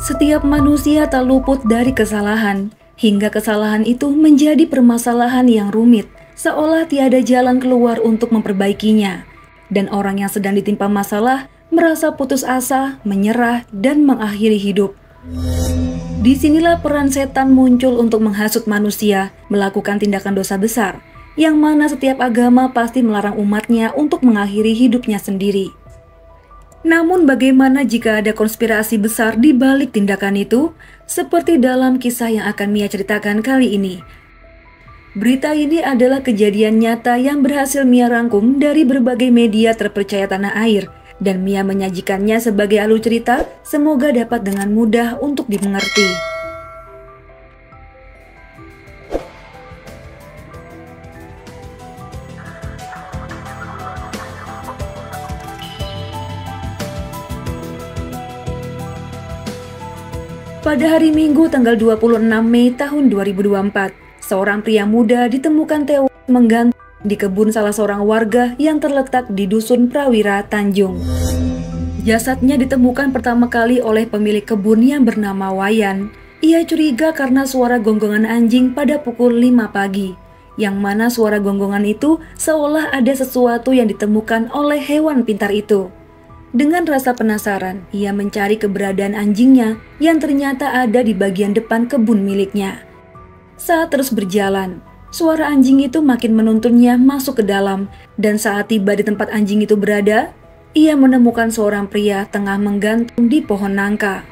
Setiap manusia tak luput dari kesalahan, hingga kesalahan itu menjadi permasalahan yang rumit, seolah tiada jalan keluar untuk memperbaikinya. Dan orang yang sedang ditimpa masalah merasa putus asa, menyerah, dan mengakhiri hidup. Disinilah peran setan muncul untuk menghasut manusia melakukan tindakan dosa besar, yang mana setiap agama pasti melarang umatnya untuk mengakhiri hidupnya sendiri. Namun bagaimana jika ada konspirasi besar di balik tindakan itu? Seperti dalam kisah yang akan Mia ceritakan kali ini. Berita ini adalah kejadian nyata yang berhasil Mia rangkum dari berbagai media terpercaya tanah air, dan Mia menyajikannya sebagai alur cerita, semoga dapat dengan mudah untuk dimengerti. Pada hari Minggu tanggal 26 Mei tahun 2024, seorang pria muda ditemukan tewas menggantung di kebun salah seorang warga yang terletak di Dusun Prawira, Tanjung. Jasadnya ditemukan pertama kali oleh pemilik kebun yang bernama Wayan. Ia curiga karena suara gonggongan anjing pada pukul 5 pagi, yang mana suara gonggongan itu seolah ada sesuatu yang ditemukan oleh hewan pintar itu. Dengan rasa penasaran, ia mencari keberadaan anjingnya yang ternyata ada di bagian depan kebun miliknya. Saat terus berjalan, suara anjing itu makin menuntunnya masuk ke dalam, dan saat tiba di tempat anjing itu berada, ia menemukan seorang pria tengah menggantung di pohon nangka.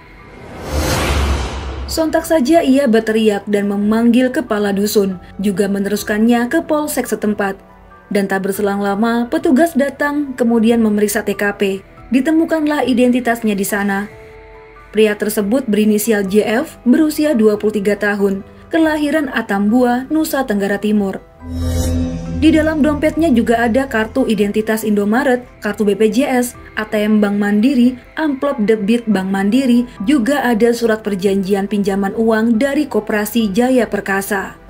Sontak saja ia berteriak dan memanggil kepala dusun, juga meneruskannya ke polsek setempat. Dan tak berselang lama, petugas datang kemudian memeriksa TKP. Ditemukanlah identitasnya di sana. Pria tersebut berinisial JF, berusia 23 tahun, kelahiran Atambua, Nusa Tenggara Timur. Di dalam dompetnya juga ada kartu identitas Indomaret, kartu BPJS, ATM Bank Mandiri, amplop debit Bank Mandiri, juga ada surat perjanjian pinjaman uang dari Koperasi Jaya Perkasa.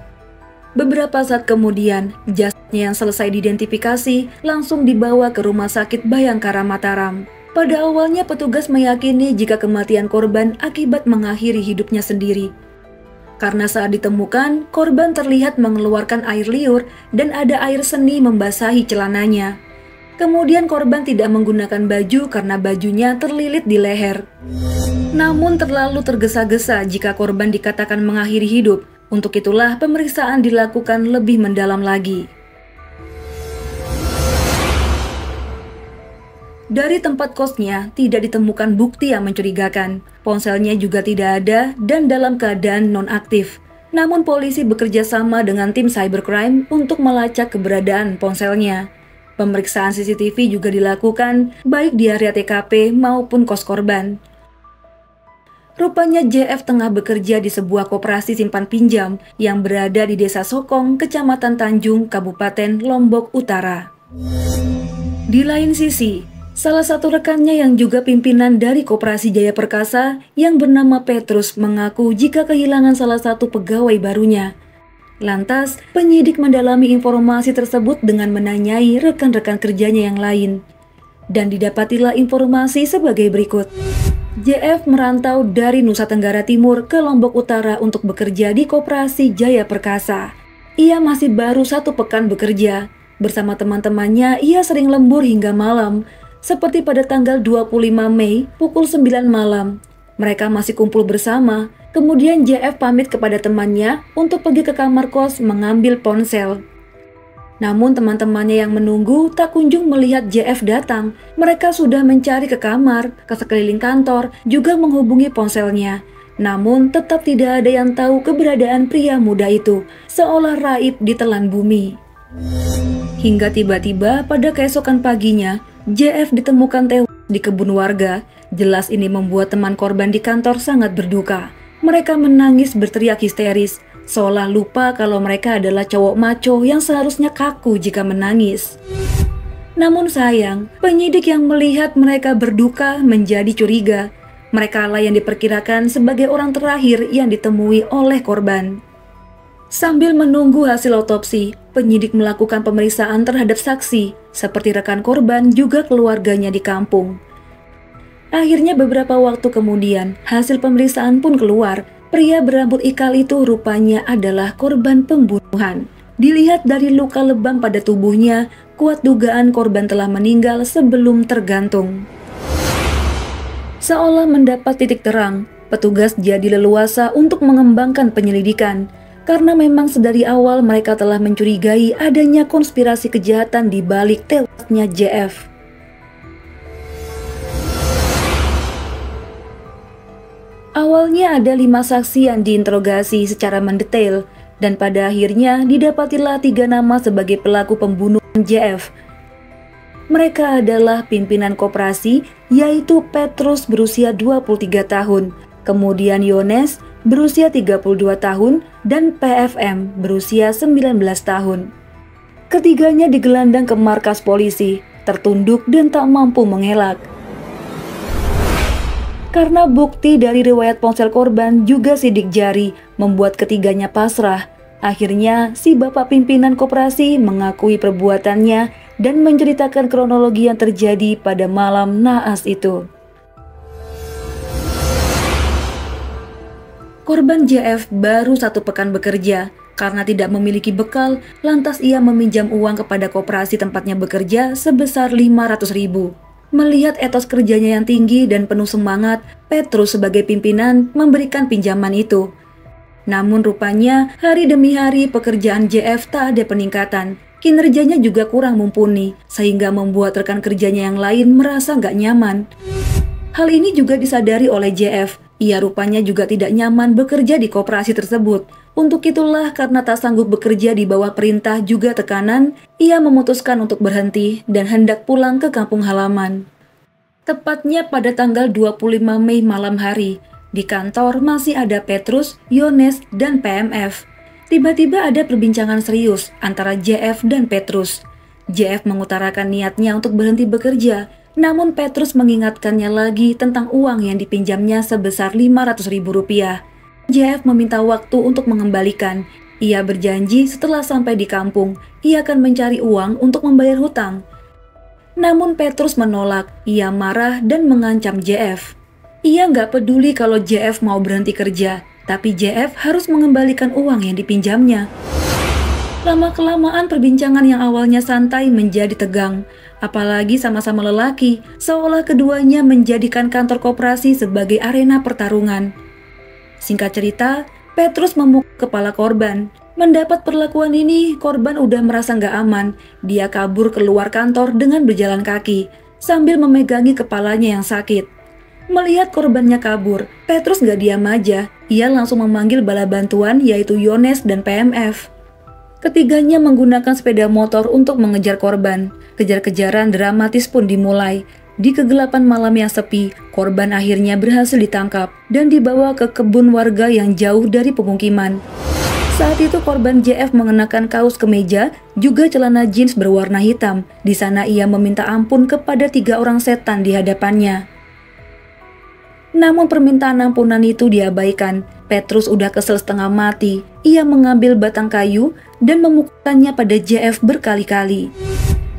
Beberapa saat kemudian, jasadnya yang selesai diidentifikasi langsung dibawa ke Rumah Sakit Bayangkara Mataram. Pada awalnya petugas meyakini jika kematian korban akibat mengakhiri hidupnya sendiri. Karena saat ditemukan, korban terlihat mengeluarkan air liur dan ada air seni membasahi celananya. Kemudian korban tidak menggunakan baju karena bajunya terlilit di leher. Namun terlalu tergesa-gesa jika korban dikatakan mengakhiri hidup. Untuk itulah pemeriksaan dilakukan lebih mendalam lagi. Dari tempat kosnya tidak ditemukan bukti yang mencurigakan. Ponselnya juga tidak ada dan dalam keadaan nonaktif. Namun polisi bekerja sama dengan tim cybercrime untuk melacak keberadaan ponselnya. Pemeriksaan CCTV juga dilakukan baik di area TKP maupun kos korban. Rupanya JF tengah bekerja di sebuah koperasi simpan pinjam yang berada di Desa Sokong, Kecamatan Tanjung, Kabupaten Lombok Utara. Di lain sisi, salah satu rekannya yang juga pimpinan dari Koperasi Jaya Perkasa yang bernama Petrus mengaku jika kehilangan salah satu pegawai barunya. Lantas, penyidik mendalami informasi tersebut dengan menanyai rekan-rekan kerjanya yang lain. Dan didapatilah informasi sebagai berikut. JF merantau dari Nusa Tenggara Timur ke Lombok Utara untuk bekerja di Koperasi Jaya Perkasa. Ia masih baru 1 pekan bekerja. Bersama teman-temannya, ia sering lembur hingga malam. Seperti pada tanggal 25 Mei pukul 9 malam. Mereka masih kumpul bersama. Kemudian JF pamit kepada temannya untuk pergi ke kamar kos mengambil ponsel. Namun teman-temannya yang menunggu tak kunjung melihat JF datang. Mereka sudah mencari ke kamar, ke sekeliling kantor, juga menghubungi ponselnya. Namun tetap tidak ada yang tahu keberadaan pria muda itu, seolah raib ditelan bumi. Hingga tiba-tiba pada keesokan paginya, JF ditemukan tewas di kebun warga. Jelas ini membuat teman korban di kantor sangat berduka. Mereka menangis berteriak histeris, seolah lupa kalau mereka adalah cowok maco yang seharusnya kaku jika menangis. Namun sayang, penyidik yang melihat mereka berduka menjadi curiga. Mereka lah yang diperkirakan sebagai orang terakhir yang ditemui oleh korban. Sambil menunggu hasil otopsi, penyidik melakukan pemeriksaan terhadap saksi, seperti rekan korban juga keluarganya di kampung. Akhirnya beberapa waktu kemudian, hasil pemeriksaan pun keluar. Pria berambut ikal itu rupanya adalah korban pembunuhan. Dilihat dari luka lebam pada tubuhnya, kuat dugaan korban telah meninggal sebelum tergantung. Seolah mendapat titik terang, petugas jadi leluasa untuk mengembangkan penyelidikan. Karena memang sedari awal mereka telah mencurigai adanya konspirasi kejahatan di balik tewasnya JF. Awalnya ada 5 saksi yang diinterogasi secara mendetail, dan pada akhirnya didapatilah 3 nama sebagai pelaku pembunuhan JF. Mereka adalah pimpinan koperasi, yaitu Petrus berusia 23 tahun, kemudian Yones berusia 32 tahun, dan PFM berusia 19 tahun. Ketiganya digelandang ke markas polisi, tertunduk dan tak mampu mengelak. Karena bukti dari riwayat ponsel korban juga sidik jari membuat ketiganya pasrah. Akhirnya si bapak pimpinan koperasi mengakui perbuatannya dan menceritakan kronologi yang terjadi pada malam naas itu. Korban JF baru 1 pekan bekerja. Karena tidak memiliki bekal, lantas ia meminjam uang kepada koperasi tempatnya bekerja sebesar 500.000. Melihat etos kerjanya yang tinggi dan penuh semangat, Petrus sebagai pimpinan memberikan pinjaman itu. Namun rupanya hari demi hari pekerjaan JF tak ada peningkatan. Kinerjanya juga kurang mumpuni, sehingga membuat rekan kerjanya yang lain merasa nggak nyaman. Hal ini juga disadari oleh JF. Ia rupanya juga tidak nyaman bekerja di koperasi tersebut. Untuk itulah karena tak sanggup bekerja di bawah perintah juga tekanan, ia memutuskan untuk berhenti dan hendak pulang ke kampung halaman. Tepatnya pada tanggal 25 Mei malam hari, di kantor masih ada Petrus, Yones, dan PMF. Tiba-tiba ada perbincangan serius antara JF dan Petrus. JF mengutarakan niatnya untuk berhenti bekerja, namun Petrus mengingatkannya lagi tentang uang yang dipinjamnya sebesar 500.000 rupiah. JF meminta waktu untuk mengembalikan. Ia berjanji setelah sampai di kampung, ia akan mencari uang untuk membayar hutang. Namun Petrus menolak, ia marah dan mengancam JF. Ia nggak peduli kalau JF mau berhenti kerja, tapi JF harus mengembalikan uang yang dipinjamnya. Lama-kelamaan perbincangan yang awalnya santai menjadi tegang, apalagi sama-sama lelaki, seolah keduanya menjadikan kantor koperasi sebagai arena pertarungan. Singkat cerita, Petrus memukul kepala korban. Mendapat perlakuan ini, korban udah merasa nggak aman. Dia kabur keluar kantor dengan berjalan kaki, sambil memegangi kepalanya yang sakit. Melihat korbannya kabur, Petrus nggak diam aja. Ia langsung memanggil bala bantuan yaitu Yones dan PMF. Ketiganya menggunakan sepeda motor untuk mengejar korban. Kejar-kejaran dramatis pun dimulai. Di kegelapan malam yang sepi, korban akhirnya berhasil ditangkap dan dibawa ke kebun warga yang jauh dari pemukiman. Saat itu korban JF mengenakan kaos kemeja, juga celana jeans berwarna hitam. Di sana ia meminta ampun kepada 3 orang setan di hadapannya. Namun permintaan ampunan itu diabaikan. Petrus udah kesel setengah mati. Ia mengambil batang kayu dan memukulkannya pada JF berkali-kali.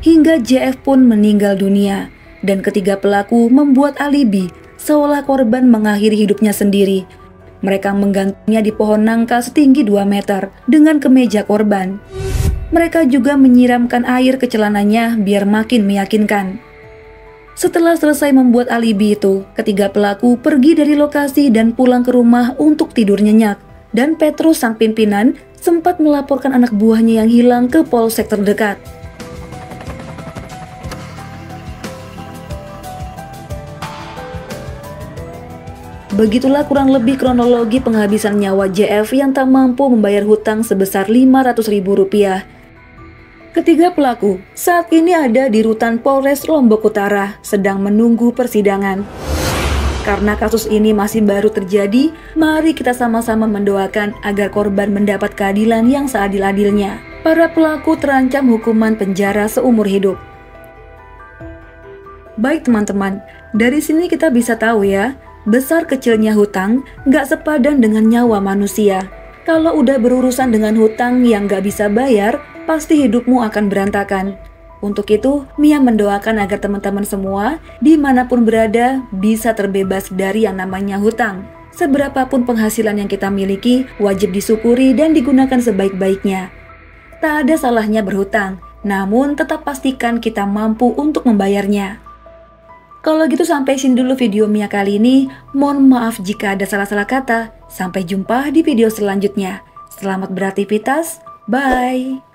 Hingga JF pun meninggal dunia. Dan ketiga pelaku membuat alibi, seolah korban mengakhiri hidupnya sendiri. Mereka menggantungnya di pohon nangka setinggi 2 meter dengan kemeja korban. Mereka juga menyiramkan air ke celananya biar makin meyakinkan. Setelah selesai membuat alibi itu, ketiga pelaku pergi dari lokasi dan pulang ke rumah untuk tidur nyenyak. Dan Petrus sang pimpinan sempat melaporkan anak buahnya yang hilang ke polsek terdekat. Begitulah kurang lebih kronologi penghabisan nyawa JF yang tak mampu membayar hutang sebesar 500.000 rupiah. Ketiga pelaku saat ini ada di rutan Polres Lombok Utara sedang menunggu persidangan. Karena kasus ini masih baru terjadi, mari kita sama-sama mendoakan agar korban mendapat keadilan yang seadil-adilnya. Para pelaku terancam hukuman penjara seumur hidup. Baik teman-teman, dari sini kita bisa tahu ya, besar kecilnya hutang nggak sepadan dengan nyawa manusia. Kalau udah berurusan dengan hutang yang nggak bisa bayar, pasti hidupmu akan berantakan. Untuk itu, Mia mendoakan agar teman-teman semua, dimanapun berada, bisa terbebas dari yang namanya hutang. Seberapapun penghasilan yang kita miliki, wajib disyukuri dan digunakan sebaik-baiknya. Tak ada salahnya berhutang, namun tetap pastikan kita mampu untuk membayarnya. Kalau gitu sampai sini dulu video Mia kali ini. Mohon maaf jika ada salah-salah kata. Sampai jumpa di video selanjutnya. Selamat beraktivitas. Bye.